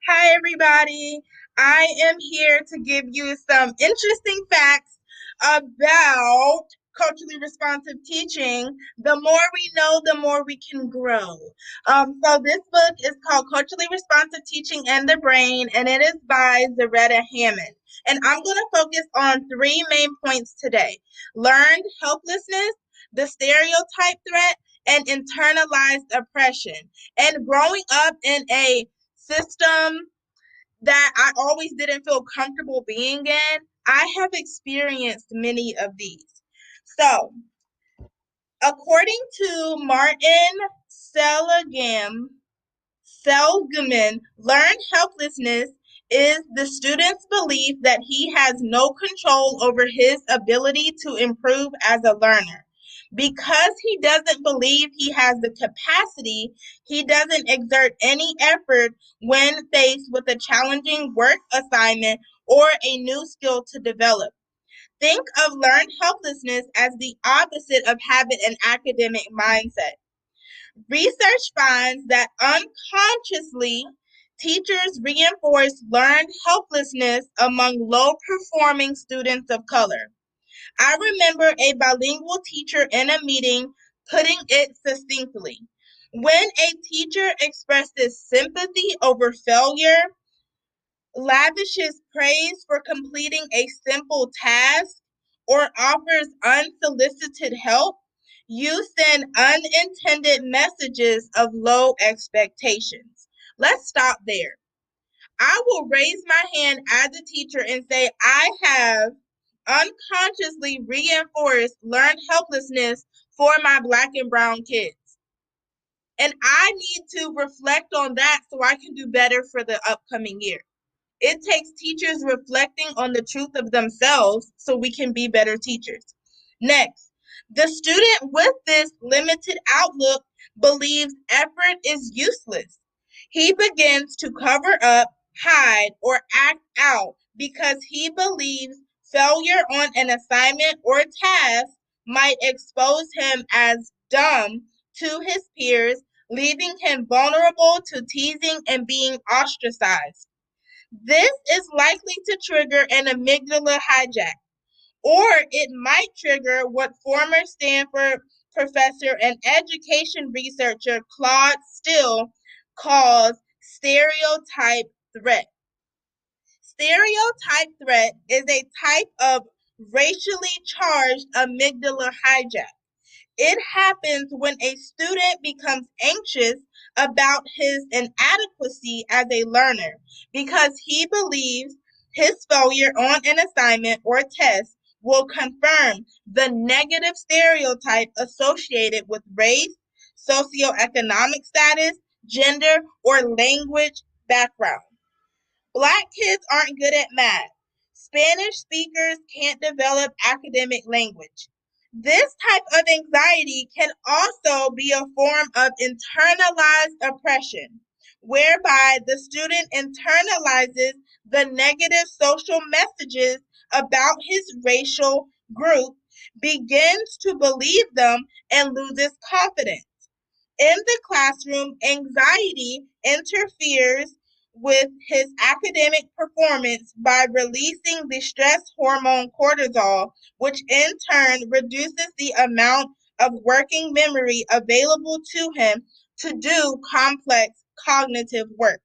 Hi, everybody. I am here to give you some interesting facts about culturally responsive teaching. The more we know, the more we can grow. So, this book is called Culturally Responsive Teaching and the Brain, and it is by Zaretta Hammond. And I'm going to focus on three main points today: learned helplessness, the stereotype threat, and internalized oppression. And growing up in a system that I always didn't feel comfortable being in, I have experienced many of these. So, according to Martin Seligman, learned helplessness is the student's belief that he has no control over his ability to improve as a learner. Because he doesn't believe he has the capacity, he doesn't exert any effort when faced with a challenging work assignment or a new skill to develop. Think of learned helplessness as the opposite of habit and academic mindset. Research finds that unconsciously, teachers reinforce learned helplessness among low performing students of color. I remember a bilingual teacher in a meeting putting it succinctly. When a teacher expresses sympathy over failure, lavishes praise for completing a simple task, or offers unsolicited help, you send unintended messages of low expectations. Let's stop there. I will raise my hand as a teacher and say I have unconsciously reinforced learned helplessness for my Black and brown kids. And I need to reflect on that so I can do better for the upcoming year. It takes teachers reflecting on the truth of themselves so we can be better teachers. Next, the student with this limited outlook believes effort is useless. He begins to cover up, hide, or act out because he believes failure on an assignment or task might expose him as dumb to his peers, leaving him vulnerable to teasing and being ostracized. This is likely to trigger an amygdala hijack, or it might trigger what former Stanford professor and education researcher Claude Steele calls stereotype threat. Stereotype threat is a type of racially charged amygdala hijack. It happens when a student becomes anxious about his inadequacy as a learner because he believes his failure on an assignment or test will confirm the negative stereotype associated with race, socioeconomic status, gender, or language background. Black kids aren't good at math. Spanish speakers can't develop academic language. This type of anxiety can also be a form of internalized oppression, whereby the student internalizes the negative social messages about his racial group, begins to believe them, and loses confidence. In the classroom, anxiety interferes with his academic performance by releasing the stress hormone cortisol, which in turn reduces the amount of working memory available to him to do complex cognitive work.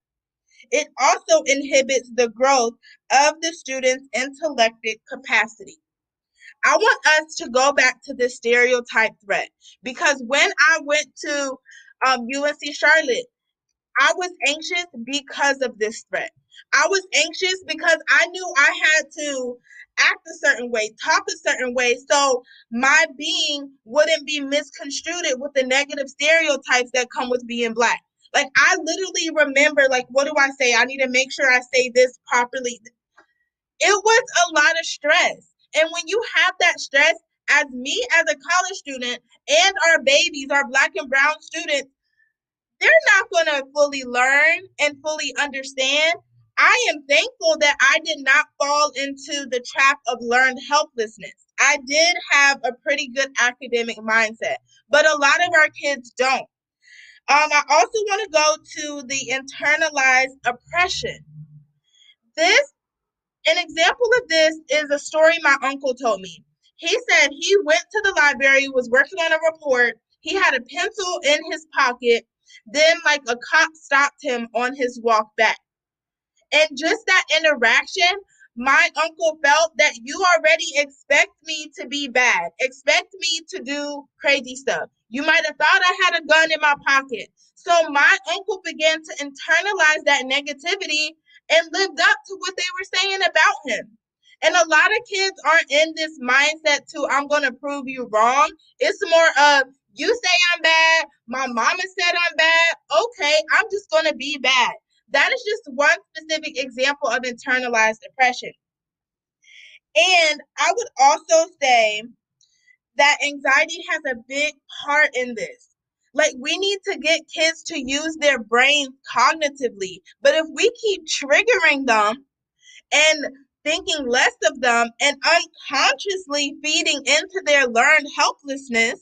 It also inhibits the growth of the student's intellectual capacity. I want us to go back to the stereotype threat because when I went to UNC Charlotte, I was anxious because of this threat. I was anxious because I knew I had to act a certain way, talk a certain way, so my being wouldn't be misconstrued with the negative stereotypes that come with being Black. Like, I literally remember, like, what do I say? I need to make sure I say this properly. It was a lot of stress. And when you have that stress, as me as a college student and our babies, our Black and brown students, they're not going to fully learn and fully understand. I am thankful that I did not fall into the trap of learned helplessness. I did have a pretty good academic mindset, but a lot of our kids don't. I also want to go to the internalized oppression. This, an example of this is a story my uncle told me. He said he went to the library, was working on a report. He had a pencil in his pocket. Then, like, a cop stopped him on his walk back. And just that interaction, my uncle felt that you already expect me to be bad, expect me to do crazy stuff. You might have thought I had a gun in my pocket. So my uncle began to internalize that negativity and lived up to what they were saying about him. And a lot of kids aren't in this mindset to, I'm going to prove you wrong. It's more of, you say I'm bad, my mama said I'm bad, okay, I'm just going to be bad. That is just one specific example of internalized oppression. And I would also say that anxiety has a big part in this. Like, we need to get kids to use their brains cognitively. But if we keep triggering them and thinking less of them and unconsciously feeding into their learned helplessness,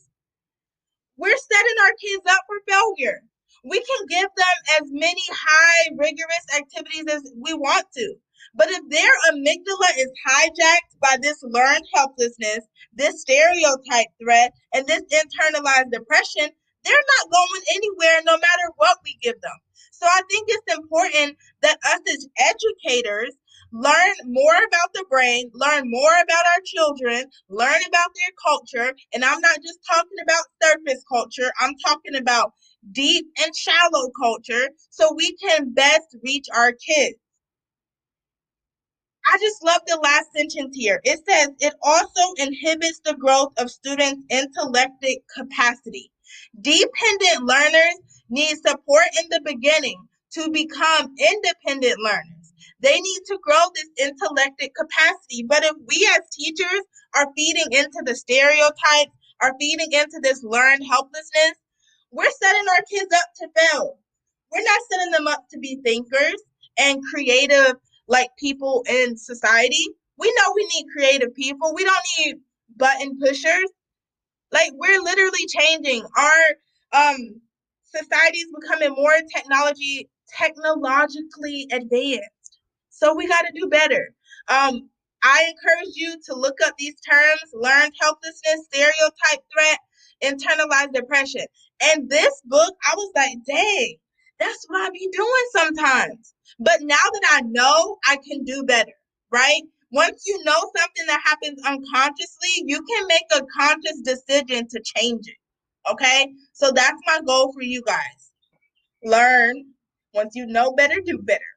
we're setting our kids up for failure. We can give them as many high, rigorous activities as we want to. But if their amygdala is hijacked by this learned helplessness, this stereotype threat, and this internalized depression, they're not going anywhere no matter what we give them. So I think it's important that us as educators learn more about the brain, learn more about our children, learn about their culture. And I'm not just talking about surface culture, I'm talking about deep and shallow culture so we can best reach our kids. I just love the last sentence here. It says it also inhibits the growth of students' intellectual capacity. Dependent learners need support in the beginning to become independent learners. They need to grow this intellectual capacity. But if we as teachers are feeding into the stereotypes, are feeding into this learned helplessness, we're setting our kids up to fail. We're not setting them up to be thinkers and creative, like, people in society. We know we need creative people. We don't need button pushers. Like, we're literally changing. Our society is becoming more technologically advanced. So we got to do better. I encourage you to look up these terms: learned helplessness, stereotype threat, internalized depression. And this book, I was like, dang, that's what I be doing sometimes. But now that I know, I can do better, right? Once you know something that happens unconsciously, you can make a conscious decision to change it. Okay? So that's my goal for you guys. Learn. Once you know better, do better.